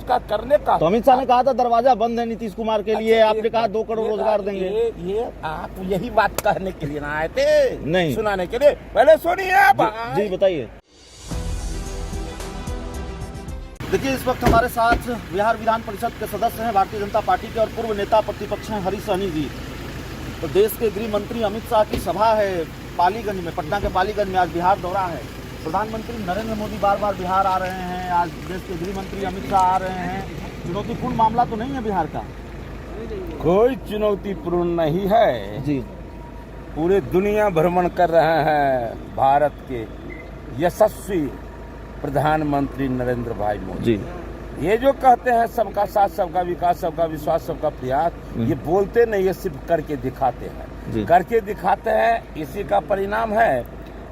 जिसका करने का। तो अमित शाह ने कहा था दरवाजा बंद है नीतीश कुमार के लिए, आपने कहा 2 करोड़ रोजगार देंगे। ये आप यही बात कहने के लिए ना आए थे, नहीं सुनाने के लिए। पहले सुनिए आप। जी बताइए। देखिए, इस वक्त हमारे साथ बिहार विधान परिषद के सदस्य हैं भारतीय जनता पार्टी के और पूर्व नेता प्रतिपक्ष हैं हरीश सहनी जी। तो देश के गृह मंत्री अमित शाह की सभा है पालीगंज में, पटना के पालीगंज में। आज बिहार दौरा है। प्रधानमंत्री नरेंद्र मोदी बार बार बिहार आ रहे हैं, आज देश के गृह मंत्री अमित शाह आ रहे हैं। चुनौतीपूर्ण मामला तो नहीं है बिहार का? कोई चुनौतीपूर्ण नहीं है जी। पूरे दुनिया भ्रमण कर रहे हैं भारत के यशस्वी प्रधानमंत्री नरेंद्र भाई मोदी जी। ये जो कहते हैं सबका साथ, सबका विकास, सबका विश्वास, सबका प्रयास, ये बोलते नहीं, ये सिर्फ करके दिखाते हैं। करके दिखाते हैं, इसी का परिणाम है।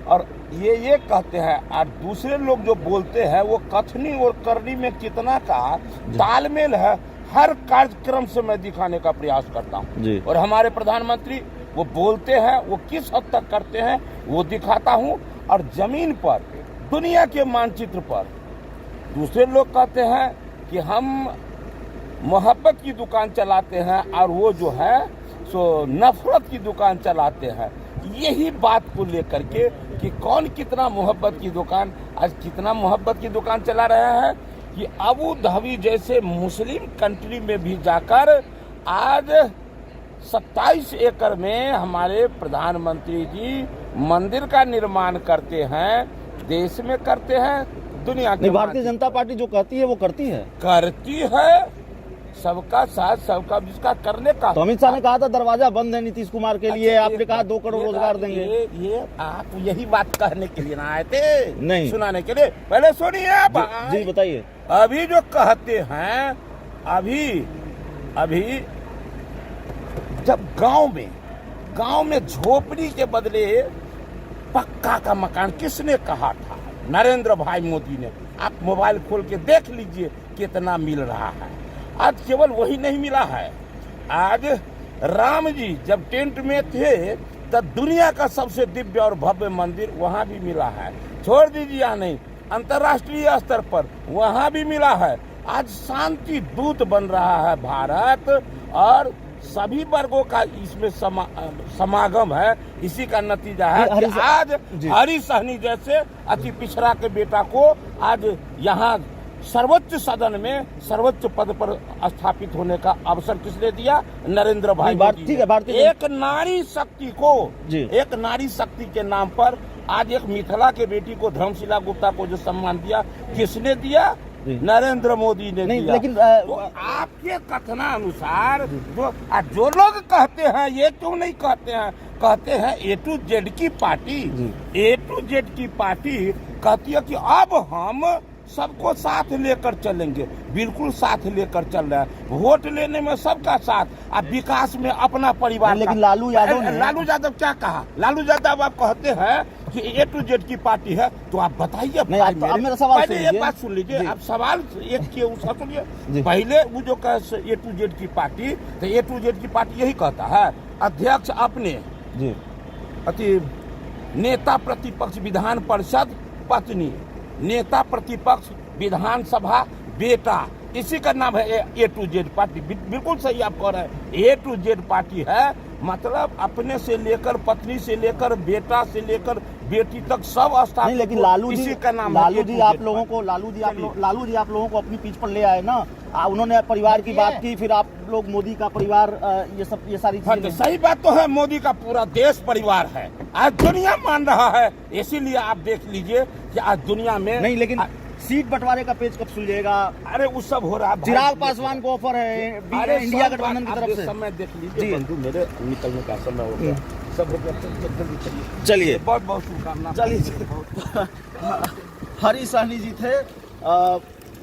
और ये कहते हैं, और दूसरे लोग जो बोलते हैं वो कथनी और करनी में कितना का तालमेल है, हर कार्यक्रम से मैं दिखाने का प्रयास करता हूँ। और हमारे प्रधानमंत्री वो बोलते हैं, वो किस हद तक करते हैं वो दिखाता हूँ। और जमीन पर, दुनिया के मानचित्र पर दूसरे लोग कहते हैं कि हम मोहब्बत की दुकान चलाते हैं और वो जो है सो नफरत की दुकान चलाते हैं। यही बात को लेकर के कि कौन कितना मोहब्बत की दुकान, आज कितना मोहब्बत की दुकान चला रहे हैं कि अबू धाबी जैसे मुस्लिम कंट्री में भी जाकर आज 27 एकड़ में हमारे प्रधानमंत्री जी मंदिर का निर्माण करते हैं। देश में करते हैं, दुनिया की। भारतीय जनता पार्टी जो कहती है वो करती है सबका साथ, सबका जिसका करने का। तो अमित शाह ने कहा था दरवाजा बंद है नीतीश कुमार के लिए, आपने कहा 2 करोड़ रोजगार देंगे। ये आप यही बात कहने के लिए ना आए थे, नहीं सुनाने के लिए। पहले सुनिए आप। जी बताइए। अभी जो कहते हैं, अभी जब गांव में झोपड़ी के बदले पक्का का मकान किसने कहा था? नरेंद्र भाई मोदी ने। आप मोबाइल खोल के देख लीजिए कितना मिल रहा है। आज केवल वही नहीं मिला है, आज राम जी जब टेंट में थे तब दुनिया का सबसे दिव्य और भव्य मंदिर वहां भी मिला है। छोड़ दीजिए या नहीं, अंतर्राष्ट्रीय स्तर पर वहां भी मिला है। आज शांति दूत बन रहा है भारत, और सभी वर्गों का इसमें समागम है। इसी का नतीजा है कि आज हरीश सहनी जैसे अति पिछड़ा के बेटा को आज यहाँ सर्वोच्च सदन में सर्वोच्च पद पर स्थापित होने का अवसर किसने दिया? नरेंद्र भाई मोदी ने। एक नारी शक्ति के नाम पर आज एक मिथिला के बेटी को, धर्मशिला गुप्ता को जो सम्मान दिया, किसने दिया? नरेंद्र मोदी ने दिया। लेकिन तो आपके कथनानुसार जो लोग कहते हैं, ये क्यों नहीं कहते हैं? कहते हैं A to Z की पार्टी कहती है कि अब हम सबको साथ लेकर चलेंगे। बिल्कुल साथ लेकर चल रहा है। वोट लेने में सबका साथ, अब विकास में अपना परिवार। लेकिन लालू यादव क्या कहा? लालू यादव आप कहते हैं कि A to Z की पार्टी है, तो आप बताइए। मेरा सवाल पहले एक बात सुन लीजिए, आप सवाल एक किए उसका सुनिए। पहले वो जो A to Z की पार्टी, तो A to Z की पार्टी यही कहता है, अध्यक्ष अपने अति नेता प्रतिपक्ष विधान परिषद पत्नी, नेता प्रतिपक्ष विधानसभा बेटा, इसी का नाम है A to Z पार्टी। बिल्कुल सही आप कह रहे हैं, A to Z पार्टी है। मतलब अपने से लेकर पत्नी से लेकर बेटा से लेकर बेटी तक सब स्थान। लेकिन लालू जी आप लोगों को अपनी पीठ पर ले आए ना। उन्होंने परिवार की बात की, फिर आप लोग मोदी का परिवार, ये सारी चीजें। सही बात तो है, मोदी का पूरा देश परिवार है, आज दुनिया मान रहा है। इसीलिए आप देख लीजिए कि आज दुनिया में नहीं, लेकिन सीट बंटवारे का पेच कब सुलझेगा? अरे वो सब हो रहा है। चिराग पासवान को ऑफर है इंडिया गठबंधन की तरफ से। समय देख लीजिए बंधु, मेरे निकलने का समय हो गया, सब हो गया। चलिए, बहुत बहुत शुभकामना। चलिए। हरीश सहनी जी थे,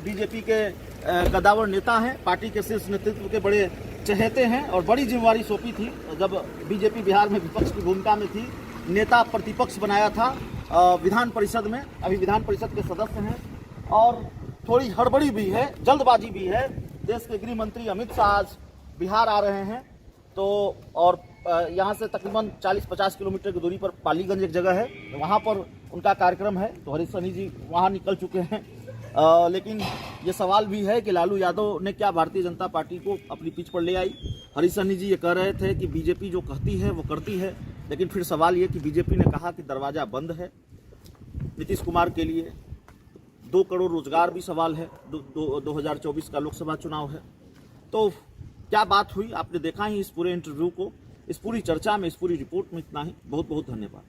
बीजेपी के कद्दावर नेता हैं, पार्टी के शीर्ष नेतृत्व के बड़े चहेते हैं और बड़ी जिम्मेवारी सौंपी थी जब बीजेपी बिहार में विपक्ष की भूमिका में थी। नेता प्रतिपक्ष बनाया था विधान परिषद में, अभी विधान परिषद के सदस्य हैं। और थोड़ी हड़बड़ी भी है, जल्दबाजी भी है। देश के गृह मंत्री अमित शाह आज बिहार आ रहे हैं, तो और यहाँ से तकरीबन 40-50 किलोमीटर की दूरी पर पालीगंज एक जगह है, वहाँ पर उनका कार्यक्रम है। तो हरीश सहनी जी वहाँ निकल चुके हैं लेकिन ये सवाल भी है कि लालू यादव ने क्या भारतीय जनता पार्टी को अपनी पिच पर ले आई। हरीश सहनी जी ये कह रहे थे कि बीजेपी जो कहती है वो करती है, लेकिन फिर सवाल ये कि बीजेपी ने कहा कि दरवाजा बंद है नीतीश कुमार के लिए। 2 करोड़ रोजगार भी सवाल है, 2024 का लोकसभा चुनाव है। तो क्या बात हुई आपने देखा ही इस पूरे इंटरव्यू को, इस पूरी चर्चा में, इस पूरी रिपोर्ट में इतना ही। बहुत बहुत धन्यवाद।